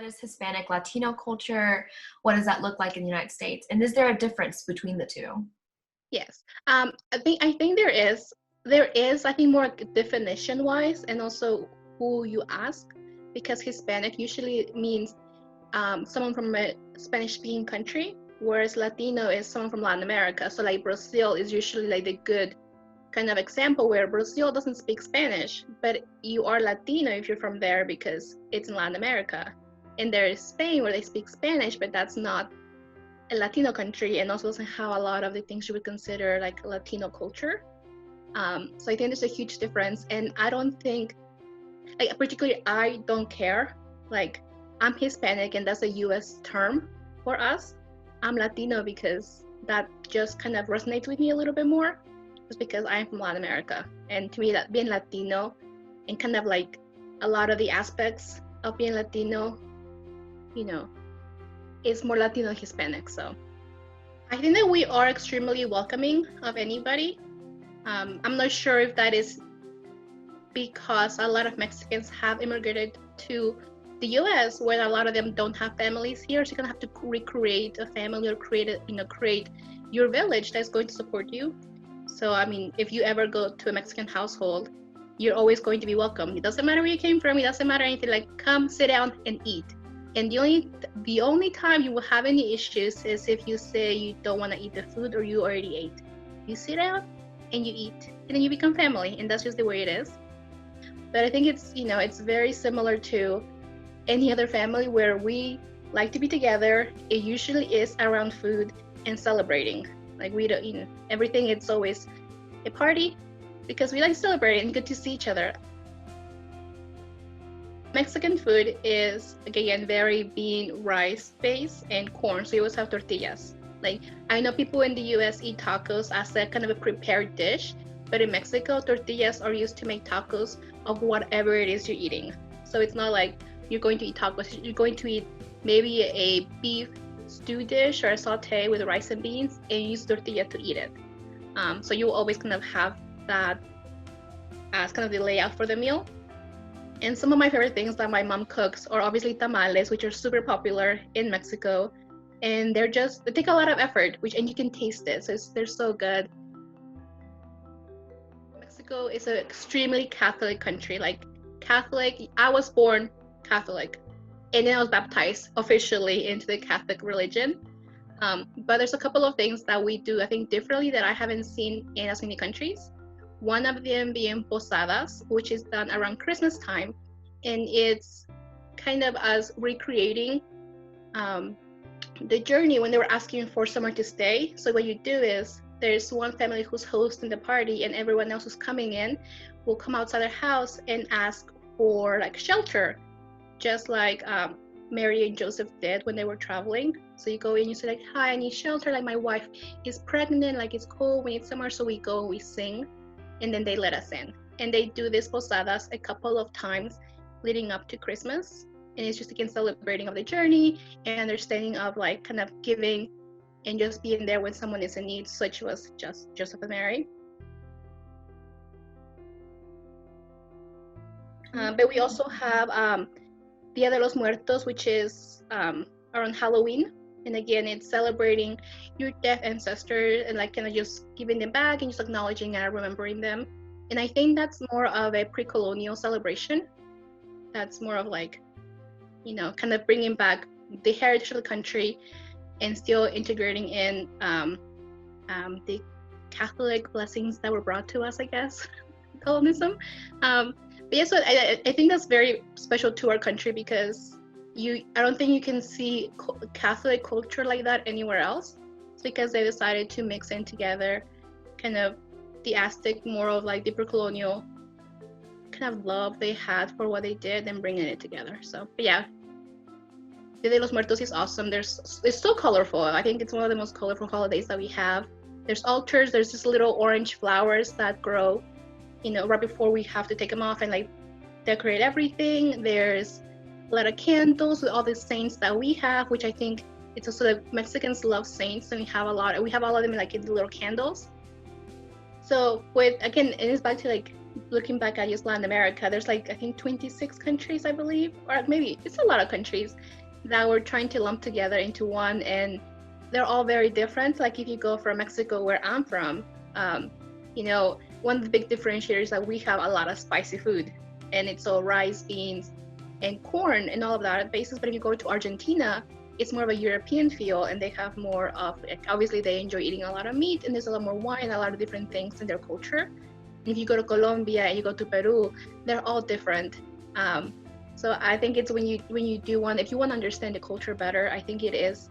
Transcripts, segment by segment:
What is Hispanic Latino culture? What does that look like in the United States? And is there a difference between the two? Yes. I think there is I think more definition wise and also who you ask, because Hispanic usually means someone from a Spanish speaking country, whereas Latino is someone from Latin America. So like Brazil is usually like the good kind of example where Brazil doesn't speak Spanish, but you are Latino if you're from there because it's in Latin America. And there is Spain where they speak Spanish, but that's not a Latino country and also doesn't have a lot of the things you would consider like Latino culture. So I think there's a huge difference, and I don't think, like, particularly I don't care. Like, I'm Hispanic, and that's a U.S. term for us. I'm Latino because that just kind of resonates with me a little bit more, just because I'm from Latin America, and to me, that being Latino and kind of like a lot of the aspects of being Latino, you know, is more Latino and Hispanic. So I think that we are extremely welcoming of anybody. I'm not sure if that is because a lot of Mexicans have immigrated to the US, where a lot of them don't have families here, so you're gonna have to recreate a family or create your village that's going to support you. So I mean, if you ever go to a Mexican household, you're always going to be welcome. It doesn't matter where you came from, it doesn't matter anything, like come sit down and eat. And the only time you will have any issues is if you say you don't want to eat the food or you already ate. You sit down and you eat, and then you become family, and that's just the way it is. But I think it's very similar to any other family where we like to be together. It usually is around food and celebrating. Like we don't, everything, it's always a party because we like celebrating and good to see each other. Mexican food is, again, very bean, rice based and corn, so you always have tortillas. Like, I know people in the US eat tacos as a kind of a prepared dish, but in Mexico, tortillas are used to make tacos of whatever it is you're eating. So it's not like you're going to eat tacos, you're going to eat maybe a beef stew dish or a saute with rice and beans and use tortilla to eat it. So you will always kind of have that as kind of the layout for the meal. And some of my favorite things that my mom cooks are obviously tamales, which are super popular in Mexico. And they take a lot of effort, and you can taste it. So they're so good. Mexico is an extremely Catholic country. Like Catholic, I was born Catholic, and then I was baptized officially into the Catholic religion. But there's a couple of things that we do, I think, differently that I haven't seen in as many countries. One of them being posadas, which is done around Christmas time, and it's kind of us recreating the journey when they were asking for somewhere to stay. So what you do is there's one family who's hosting the party, and everyone else who's coming in will come outside their house and ask for like shelter, just like Mary and Joseph did when they were traveling. So you go in, you say like, hi, I need shelter, like my wife is pregnant, like it's cold, we need somewhere. So we go, we sing, and then they let us in. And they do this posadas a couple of times leading up to Christmas. And it's just, again, celebrating of the journey and understanding of like kind of giving and just being there when someone is in need, such was just Joseph and Mary. But we also have Dia de los Muertos, which is around Halloween. And again, it's celebrating your dead ancestors and like kind of just giving them back and just acknowledging and remembering them. And I think that's more of a pre-colonial celebration. That's more of like, kind of bringing back the heritage of the country and still integrating in the Catholic blessings that were brought to us, I guess, colonism. But yeah, so I think that's very special to our country because I don't think you can see Catholic culture like that anywhere else. It's because they decided to mix in together kind of the Aztec, more of like the pre-colonial kind of love they had for what they did and bringing it together. So, but yeah, Dia de los Muertos is awesome. It's so colorful. I think it's one of the most colorful holidays that we have. There's altars, there's just little orange flowers that grow, right before we have to take them off and like decorate everything. There's a lot of candles with all the saints that we have, which I think it's also that Mexicans love saints, and we have a lot of them like in the little candles. So again, it is back to like looking back at just Latin America, there's like, I think 26 countries, I believe, or maybe it's a lot of countries that we're trying to lump together into one, and they're all very different. Like if you go from Mexico, where I'm from, you know, one of the big differentiators is that we have a lot of spicy food, and it's all rice, beans, and corn, and all of that basis. But if you go to Argentina, it's more of a European feel, and they have more of, obviously they enjoy eating a lot of meat, and there's a lot more wine, a lot of different things in their culture. If you go to Colombia and you go to Peru, they're all different. So I think it's when you do want, if you want to understand the culture better, I think it is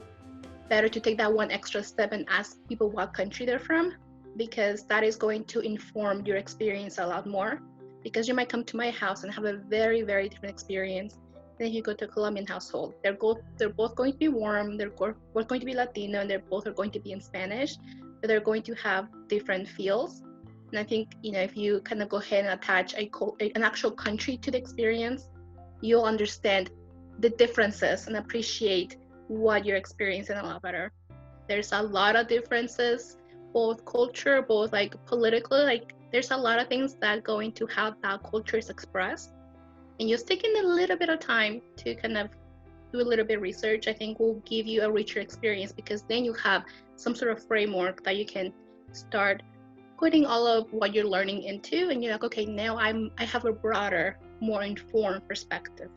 better to take that one extra step and ask people what country they're from, because that is going to inform your experience a lot more. Because you might come to my house and have a very, very different experience than if you go to a Colombian household. They're both going to be warm, they're both going to be Latino, and they're both are going to be in Spanish, but they're going to have different feels. And I think, you know, if you kind of go ahead and attach an actual country to the experience, you'll understand the differences and appreciate what you're experiencing a lot better. There's a lot of differences, both culture, both like politically, like there's a lot of things that go into how that culture is expressed. And just taking a little bit of time to kind of do a little bit of research, I think will give you a richer experience, because then you have some sort of framework that you can start putting all of what you're learning into, and you're like, okay, now I have a broader, more informed perspective.